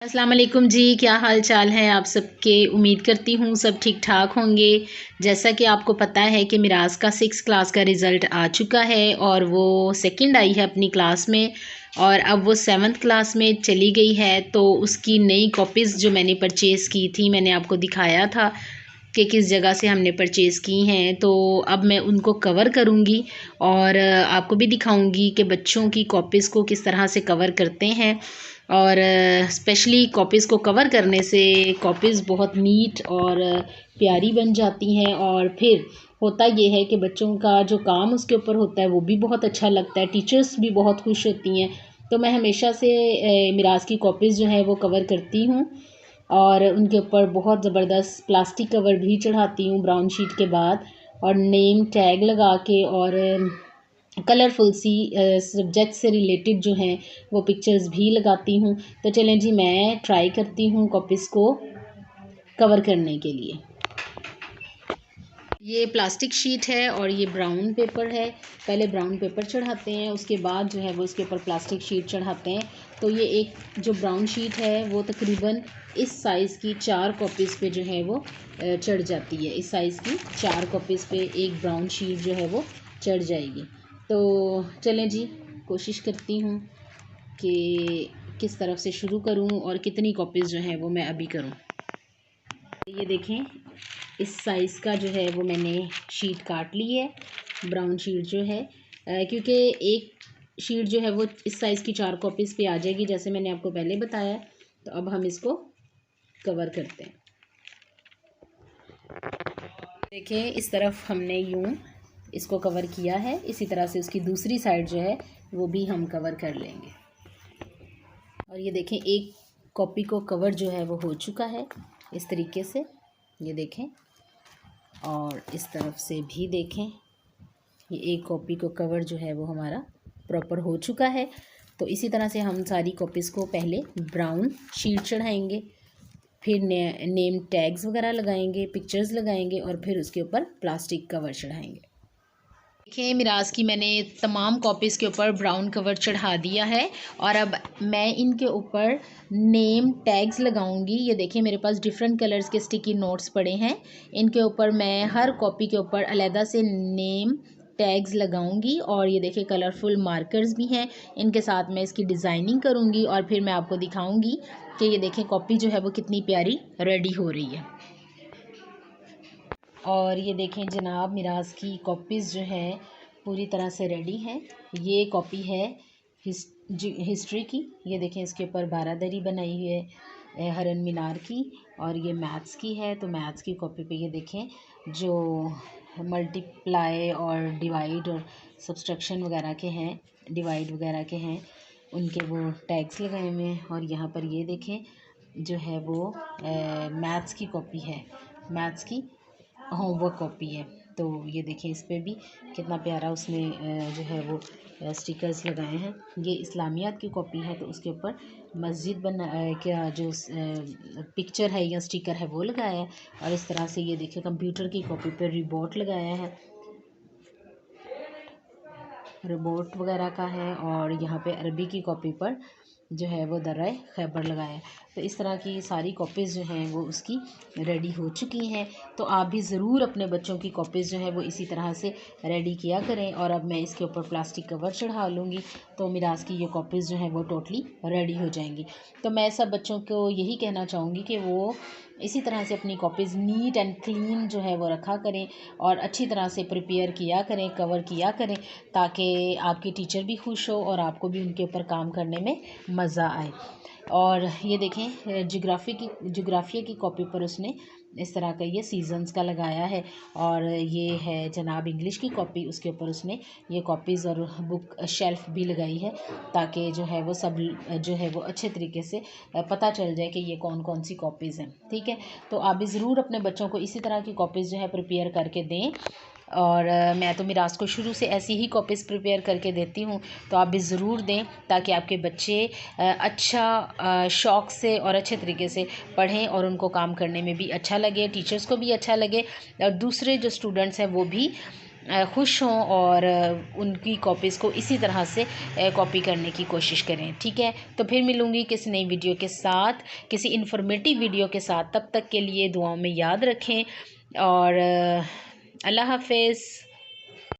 अस्सलाम वालेकुम जी। क्या हाल चाल है आप सबके। उम्मीद करती हूँ सब ठीक ठाक होंगे। जैसा कि आपको पता है कि मिराज का 6 क्लास का रिज़ल्ट आ चुका है और वो सेकंड आई है अपनी क्लास में और अब वो 7th क्लास में चली गई है। तो उसकी नई कॉपीज़ जो मैंने परचेज़ की थी, मैंने आपको दिखाया था कि किस जगह से हमने परचेज़ की हैं। तो अब मैं उनको कवर करूँगी और आपको भी दिखाऊँगी कि बच्चों की कॉपीज़ को किस तरह से कवर करते हैं। और स्पेशली कॉपीज़ को कवर करने से कॉपीज़ बहुत नीट और प्यारी बन जाती हैं। और फिर होता ये है कि बच्चों का जो काम उसके ऊपर होता है वो भी बहुत अच्छा लगता है, टीचर्स भी बहुत खुश होती हैं। तो मैं हमेशा से मिराज की कॉपीज़ जो है वो कवर करती हूँ और उनके ऊपर बहुत ज़बरदस्त प्लास्टिक कवर भी चढ़ाती हूँ ब्राउन शीट के बाद, और नेम टैग लगा के और कलरफुल सी सब्जेक्ट से रिलेटेड जो हैं वो पिक्चर्स भी लगाती हूँ। तो चलें जी, मैं ट्राई करती हूँ कॉपीज़ को कवर करने के लिए। ये प्लास्टिक शीट है और ये ब्राउन पेपर है। पहले ब्राउन पेपर चढ़ाते हैं, उसके बाद जो है वो इसके ऊपर प्लास्टिक शीट चढ़ाते हैं। तो ये एक जो ब्राउन शीट है वो तकरीबन इस साइज़ की 4 कॉपीज़ पे जो है वो चढ़ जाती है। इस साइज़ की 4 कॉपीज़ पे एक ब्राउन शीट जो है वो चढ़ जाएगी। तो चलें जी, कोशिश करती हूँ कि किस तरफ से शुरू करूँ और कितनी कॉपीज़ जो हैं वो मैं अभी करूँ। ये देखें, इस साइज़ का जो है वो मैंने शीट काट ली है। ब्राउन शीट जो है क्योंकि एक शीट जो है वो इस साइज़ की 4 कॉपीज़ पे आ जाएगी, जैसे मैंने आपको पहले बताया। तो अब हम इसको कवर करते हैं। देखें, इस तरफ हमने यूँ इसको कवर किया है, इसी तरह से उसकी दूसरी साइड जो है वो भी हम कवर कर लेंगे। और ये देखें, एक कॉपी को कवर जो है वो हो चुका है इस तरीके से, ये देखें। और इस तरफ से भी देखें, ये एक कॉपी को कवर जो है वो हमारा प्रॉपर हो चुका है। तो इसी तरह से हम सारी कॉपीज़ को पहले ब्राउन शीट चढ़ाएंगे, फिर नेम टैग्स वगैरह लगाएंगे, पिक्चर्स लगाएंगे और फिर उसके ऊपर प्लास्टिक कवर चढ़ाएंगे। देखिए, मिराज की मैंने तमाम कॉपीज़ के ऊपर ब्राउन कवर चढ़ा दिया है और अब मैं इनके ऊपर नेम टैग्स लगाऊंगी। ये देखिए, मेरे पास डिफरेंट कलर्स के स्टिकी नोट्स पड़े हैं। इनके ऊपर मैं हर कॉपी के ऊपर अलहदा से नेम टैग्स लगाऊंगी और ये देखिए कलरफुल मार्कर्स भी हैं। इनके साथ मैं इसकी डिज़ाइनिंग करूंगी और फिर मैं आपको दिखाऊंगी कि ये देखें कॉपी जो है वो कितनी प्यारी रेडी हो रही है। और ये देखें जनाब, मिराज की कॉपीज़ जो है पूरी तरह से रेडी हैं। ये कॉपी है हिस्ट्री की। ये देखें, इसके ऊपर बारादरी बनाई हुई है हरन मीनार की। और ये मैथ्स की है, तो मैथ्स की कॉपी पे ये देखें जो मल्टीप्लाई और डिवाइड और सब्सट्रैक्शन वगैरह के हैं, डिवाइड वगैरह के हैं, उनके वो टैग्स लगाए हुए हैं। और यहाँ पर ये देखें जो है वो मैथ्स की कॉपी है, मैथ्स की होमवर्क कॉपी है। तो ये देखिए, इस पे भी कितना प्यारा उसने जो है वो स्टिकर्स लगाए हैं। ये इस्लामियात की कॉपी है, तो उसके ऊपर मस्जिद बना क्या जो पिक्चर है या स्टिकर है वो लगाया है। और इस तरह से ये देखिए कंप्यूटर की कॉपी पर रिबॉट लगाया है, रिबॉट वगैरह का है। और यहाँ पे अरबी की कॉपी पर जो है वो दर्रा खैबर लगाया है। तो इस तरह की सारी कॉपीज़ जो हैं वो उसकी रेडी हो चुकी हैं। तो आप भी ज़रूर अपने बच्चों की कॉपीज़ जो है वो इसी तरह से रेडी किया करें। और अब मैं इसके ऊपर प्लास्टिक कवर चढ़ा लूँगी, तो मिराज की ये कॉपीज़ जो हैं वो टोटली रेडी हो जाएंगी। तो मैं सब बच्चों को यही कहना चाहूँगी कि वो इसी तरह से अपनी कॉपीज़ नीट एंड क्लीन जो है वो रखा करें और अच्छी तरह से प्रिपेयर किया करें, कवर किया करें, ताकि आपके टीचर भी खुश हो और आपको भी उनके ऊपर काम करने में मज़ा आए। और ये देखें जोग्राफ़िया की कॉपी पर उसने इस तरह का ये सीज़न्स का लगाया है। और ये है जनाब इंग्लिश की कॉपी, उसके ऊपर उसने ये कॉपीज़ और बुक शेल्फ़ भी लगाई है, ताकि जो है वो सब जो है वो अच्छे तरीके से पता चल जाए कि ये कौन कौन सी कॉपीज़ हैं। ठीक है, तो आप भी ज़रूर अपने बच्चों को इसी तरह की कॉपीज़ जो है प्रिपेयर करके दें। और मैं तो मिराज को शुरू से ऐसी ही प्रिपेयर करके देती हूँ, तो आप भी ज़रूर दें ताकि आपके बच्चे अच्छा शौक़ से और अच्छे तरीके से पढ़ें और उनको काम करने में भी अच्छा लगे, टीचर्स को भी अच्छा लगे और दूसरे जो स्टूडेंट्स हैं वो भी खुश हों और उनकी कॉपीज़ को इसी तरह से कॉपी करने की कोशिश करें। ठीक है, तो फिर मिलूँगी किसी नई वीडियो के साथ, किसी इन्फॉर्मेटिव वीडियो के साथ। तब तक के लिए दुआओं में याद रखें और अल्लाह हाफ़िज़।